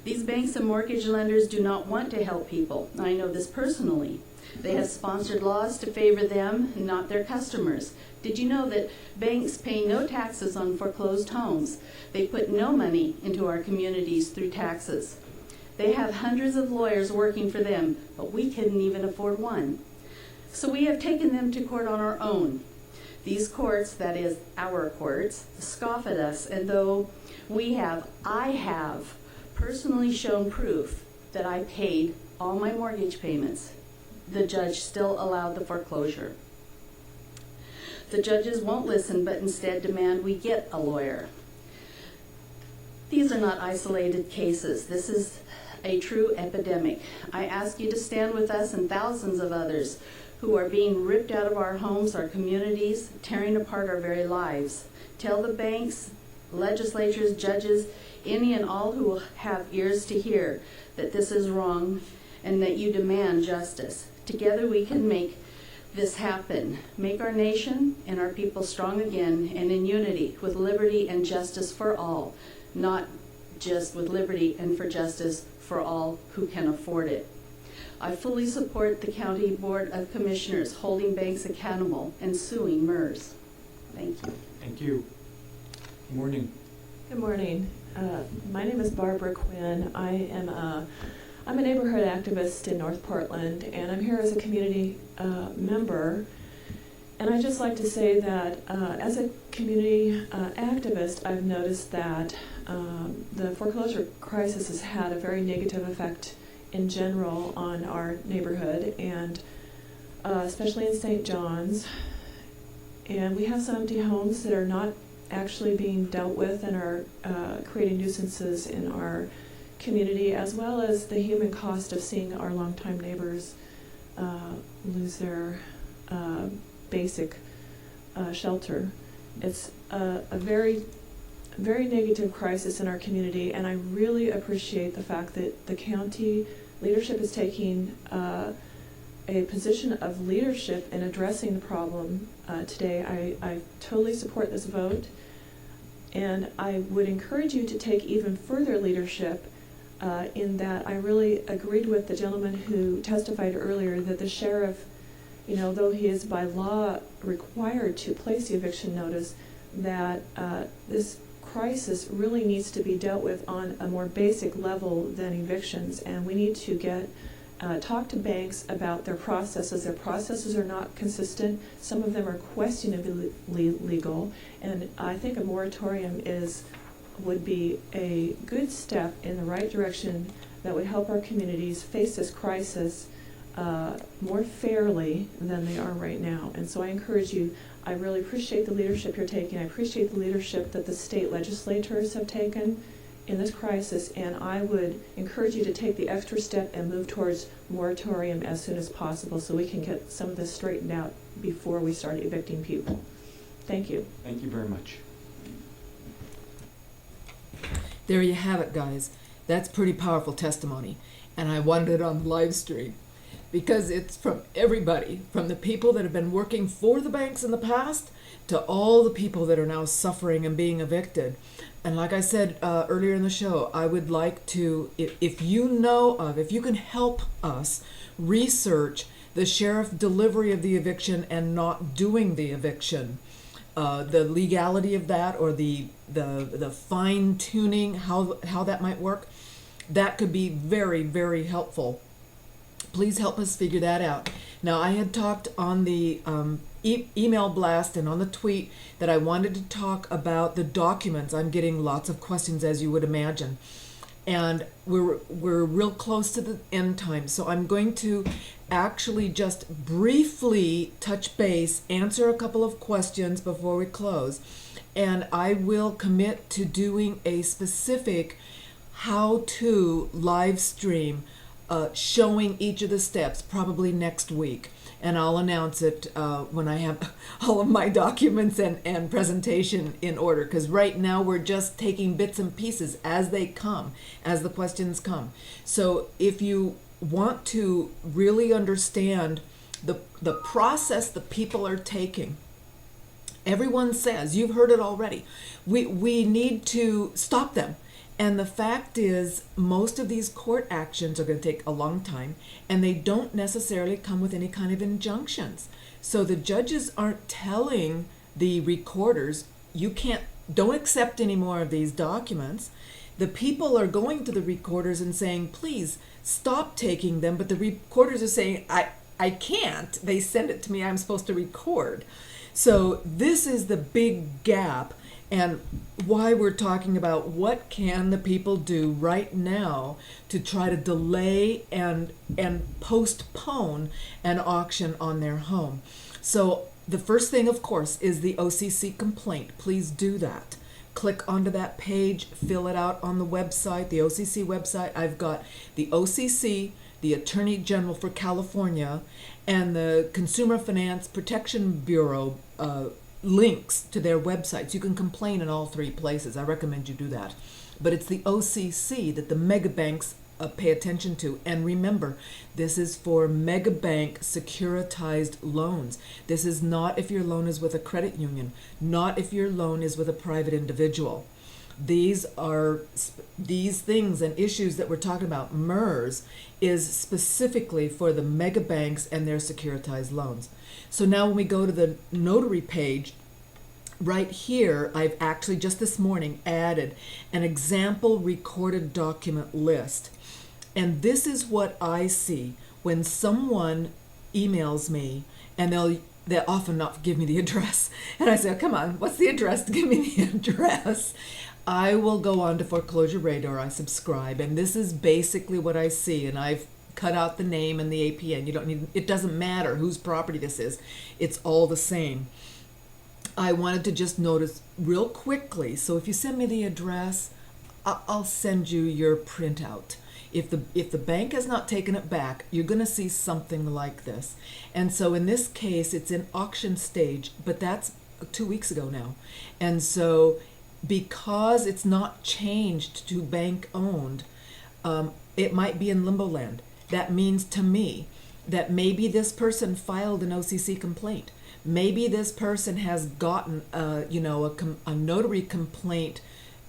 These banks and mortgage lenders do not want to help people. I know this personally. They have sponsored laws to favor them, not their customers. Did you know that banks pay no taxes on foreclosed homes? They put no money into our communities through taxes. They have hundreds of lawyers working for them, but we couldn't even afford one. So we have taken them to court on our own. These courts, that is our courts, scoff at us, and though I have personally shown proof that I paid all my mortgage payments, the judge still allowed the foreclosure. The judges won't listen, but instead demand we get a lawyer. These are not isolated cases. This is a true epidemic. I ask you to stand with us and thousands of others who are being ripped out of our homes, our communities, tearing apart our very lives. Tell the banks, legislatures, judges, any and all who have ears to hear that this is wrong and that you demand justice. Together we can make this happen, make our nation and our people strong again and in unity with liberty and justice for all, not just with liberty and for justice for all who can afford it. I fully support the County Board of Commissioners holding banks accountable and suing MERS. Thank you. Thank you. Good morning. Good morning. My name is Barbara Quinn. I'm a neighborhood activist in North Portland, and I'm here as a community member. And I'd just like to say that as a community activist, I've noticed that the foreclosure crisis has had a very negative effect in general on our neighborhood, and especially in St. John's. And we have some empty homes that are not actually being dealt with and are creating nuisances in our community, as well as the human cost of seeing our longtime neighbors lose their basic shelter. It's a very, very negative crisis in our community, and I really appreciate the fact that the county leadership is taking a position of leadership in addressing the problem today. I totally support this vote, and I would encourage you to take even further leadership in that I really agreed with the gentleman who testified earlier that the sheriff, though he is by law required to place the eviction notice, that this crisis really needs to be dealt with on a more basic level than evictions, and we need to talk to banks about their processes. Their processes are not consistent. Some of them are questionably legal, and I think a moratorium would be a good step in the right direction that would help our communities face this crisis more fairly than they are right now. And so I encourage you, I really appreciate the leadership you're taking. I appreciate the leadership that the state legislators have taken in this crisis, and I would encourage you to take the extra step and move towards moratorium as soon as possible so we can get some of this straightened out before we start evicting people. Thank you. Thank you very much. There you have it, guys. That's pretty powerful testimony. And I wanted it on the live stream because it's from everybody, from the people that have been working for the banks in the past to all the people that are now suffering and being evicted. And like I said earlier in the show, I would like to, if you can help us research the sheriff delivery of the eviction and not doing the eviction, the legality of that, or the fine tuning, how that might work, that could be very, very helpful. Please help us figure that out. Now, I had talked on the email blast and on the tweet that I wanted to talk about the documents. I'm getting lots of questions, as you would imagine. And we're real close to the end time. So I'm going to actually just briefly touch base, answer a couple of questions before we close. And I will commit to doing a specific how-to live stream showing each of the steps, probably next week. And I'll announce it when I have all of my documents and presentation in order, because right now we're just taking bits and pieces as they come, as the questions come. So if you want to really understand the process the people are taking, everyone says, you've heard it already, we need to stop them. And the fact is, most of these court actions are going to take a long time, and they don't necessarily come with any kind of injunctions. So the judges aren't telling the recorders, don't accept any more of these documents. The people are going to the recorders and saying, please stop taking them, but the recorders are saying, I can't. They send it to me, I'm supposed to record. So this is the big gap, and why we're talking about what can the people do right now to try to delay and postpone an auction on their home. So the first thing, of course, is the OCC complaint. Please do that. Click onto that page, fill it out on the website, the OCC website. I've got the OCC, the Attorney General for California, and the Consumer Finance Protection Bureau links to their websites. You can complain in all three places. I recommend you do that. But it's the OCC that the mega banks pay attention to. And remember, this is for mega bank securitized loans. This is not if your loan is with a credit union, not if your loan is with a private individual. These things and issues that we're talking about, MERS, is specifically for the mega banks and their securitized loans. So now when we go to the notary page, right here, I've actually just this morning added an example recorded document list. And this is what I see when someone emails me, and they'll often not give me the address. And I say, oh, come on, what's the address? Give me the address. I will go on to Foreclosure Radar. I subscribe, and this is basically what I see. And I've cut out the name and the APN. It doesn't matter whose property this is. It's all the same. I wanted to just notice real quickly. So if you send me the address, I'll send you your printout. If the bank has not taken it back, you're going to see something like this. And so in this case, it's in auction stage, but that's 2 weeks ago now. And so because it's not changed to bank owned, it might be in limbo land. That means to me that maybe this person filed an OCC complaint. Maybe this person has gotten a notary complaint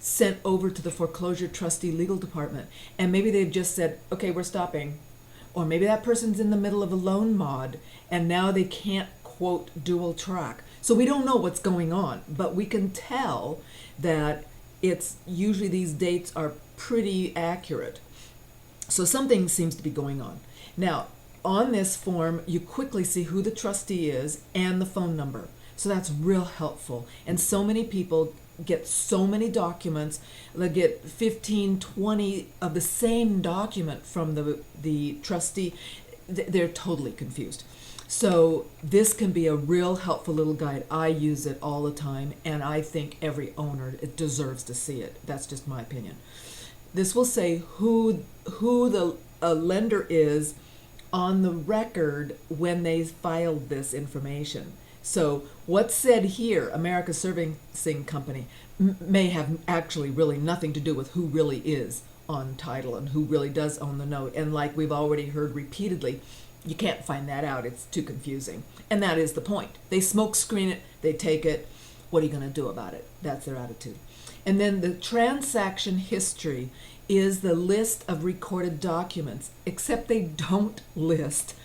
sent over to the foreclosure trustee legal department, and maybe they've just said, okay, we're stopping. Or maybe that person's in the middle of a loan mod and now they can't, quote, dual track. So we don't know what's going on, but we can tell that it's usually these dates are pretty accurate. So something seems to be going on. Now, on this form, you quickly see who the trustee is and the phone number. So that's real helpful. And so many people get so many documents. They get 15, 20 of the same document from the trustee. They're totally confused. So this can be a real helpful little guide. I use it all the time, and I think every owner deserves to see it. That's just my opinion. This will say who the lender is on the record when they filed this information. So what's said here, America Servicing Company, may have actually really nothing to do with who really is on title and who really does own the note. And like we've already heard repeatedly, you can't find that out. It's too confusing. And that is the point. They smoke screen it, they take it. What are you going to do about it? That's their attitude. And then the transaction history is the list of recorded documents, except they don't list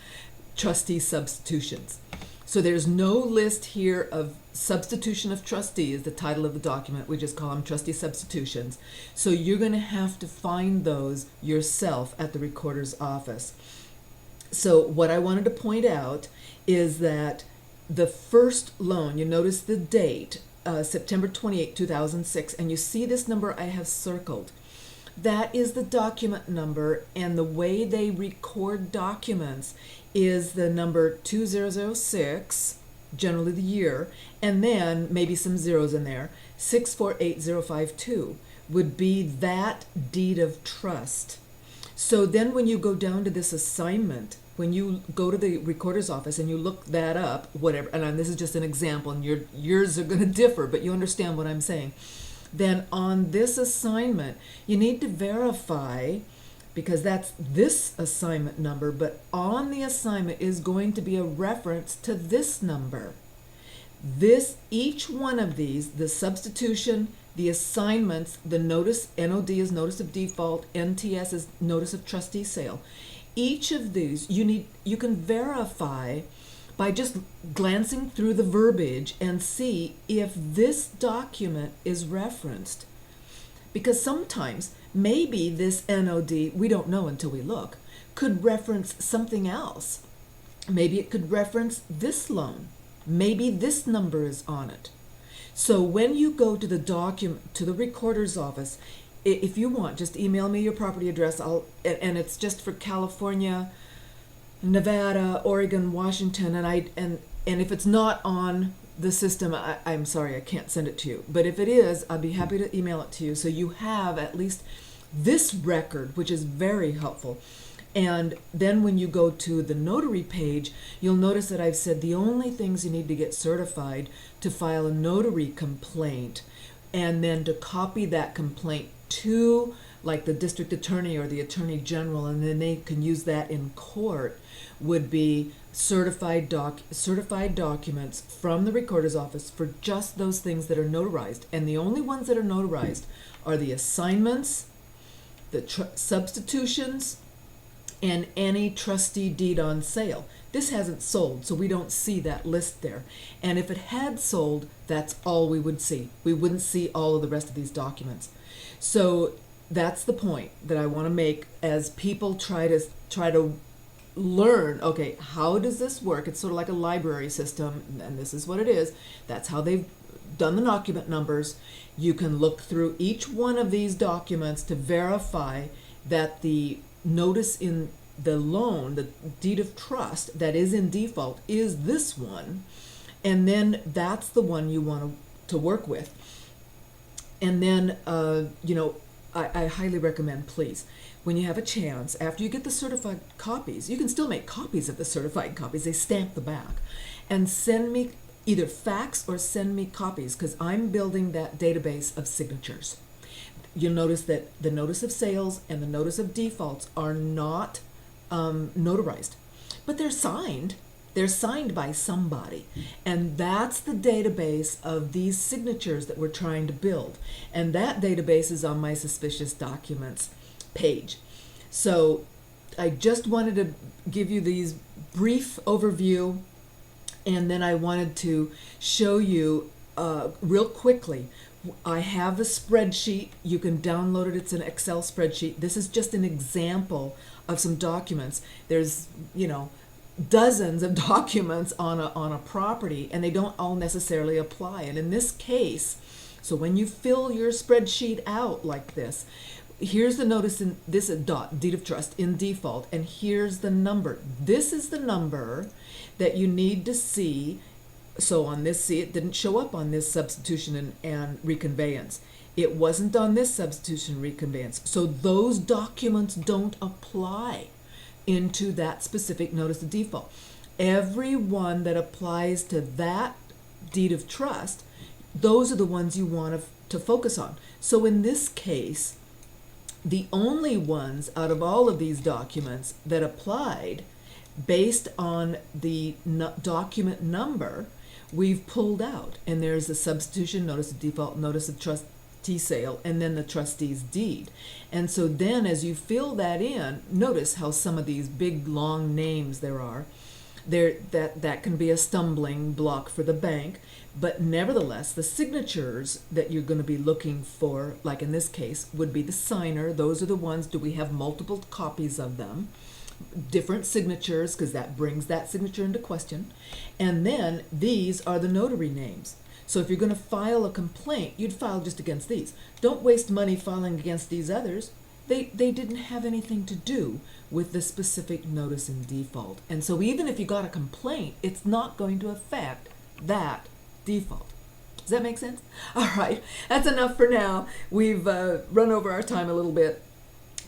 trustee substitutions. So there's no list here of substitution of trustee is the title of the document. We just call them trustee substitutions. So you're going to have to find those yourself at the recorder's office. So what I wanted to point out is that the first loan, you notice the date, September 28, 2006, and you see this number I have circled. That is the document number, and the way they record documents is the number 2006, generally the year, and then maybe some zeros in there. 648052 would be that deed of trust. So then when you go down to this assignment, when you go to the recorder's office and you look that up, whatever, and this is just an example, and yours are going to differ, but you understand what I'm saying. Then on this assignment, you need to verify, because that's this assignment number, but on the assignment is going to be a reference to this number. Each one of these, the substitution, the assignments, the notice, NOD is notice of default, NTS is notice of trustee sale. Each of these you can verify by just glancing through the verbiage and see if this document is referenced. Because sometimes maybe this NOD, we don't know until we look, could reference something else. Maybe it could reference this loan. Maybe this number is on it. So when you go to the document, to the recorder's office, if you want, just email me your property address. And it's just for California, Nevada, Oregon, Washington, and if it's not on the system, I'm sorry, I can't send it to you. But if it is, I'd be happy to email it to you, so you have at least this record, which is very helpful. And then when you go to the notary page, you'll notice that I've said the only things you need to get certified to file a notary complaint, and then to copy that complaint to like the district attorney or the attorney general, and then they can use that in court, would be certified documents from the recorder's office for just those things that are notarized. And the only ones that are notarized are the assignments, the substitutions, and any trustee deed on sale. This hasn't sold, so we don't see that list there. And if it had sold, that's all we would see. We wouldn't see all of the rest of these documents. So that's the point that I want to make as people try to learn, okay, how does this work? It's sort of like a library system, and this is what it is. That's how they've done the document numbers. You can look through each one of these documents to verify that the notice in the loan, the deed of trust that is in default, is this one, and then that's the one you want to work with. And then, I highly recommend, please, when you have a chance, after you get the certified copies, you can still make copies of the certified copies. They stamp the back. And send me, either fax or send me copies, because I'm building that database of signatures. You'll notice that the notice of sales and the notice of defaults are not notarized, but they're signed. They're signed by somebody, and that's the database of these signatures that we're trying to build. And that database is on my suspicious documents page. So I just wanted to give you these brief overview, and then I wanted to show you real quickly. I have a spreadsheet. You can download it. It's an Excel spreadsheet. This is just an example of some documents. There's, dozens of documents on a property, and they don't all necessarily apply. And in this case, so when you fill your spreadsheet out like this, here's the notice in this deed of trust in default, and here's the number. This is the number that you need to see. So on this, see, it didn't show up on this substitution and reconveyance. It wasn't on this substitution reconveyance. So those documents don't apply into that specific notice of default. Every one that applies to that deed of trust, those are the ones you want to focus on. So in this case, the only ones out of all of these documents that applied based on the document number, we've pulled out. And there's a substitution, notice of default, notice of trustee sale, and then the trustee's deed. And so then as you fill that in, notice how some of these big long names there are. that can be a stumbling block for the bank. But nevertheless, the signatures that you're going to be looking for, like in this case, would be the signer. Those are the ones, do we have multiple copies of them? Different signatures, because that brings that signature into question. And then these are the notary names. So if you're going to file a complaint, you'd file just against these. Don't waste money filing against these others. They didn't have anything to do with the specific notice in default. And so even if you got a complaint, it's not going to affect that default. Does that make sense? All right, that's enough for now. We've run over our time a little bit.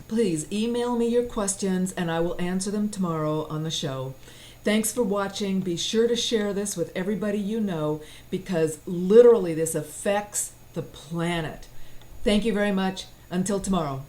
Please email me your questions and I will answer them tomorrow on the show. Thanks for watching. Be sure to share this with everybody you know, because literally this affects the planet. Thank you very much. Until tomorrow.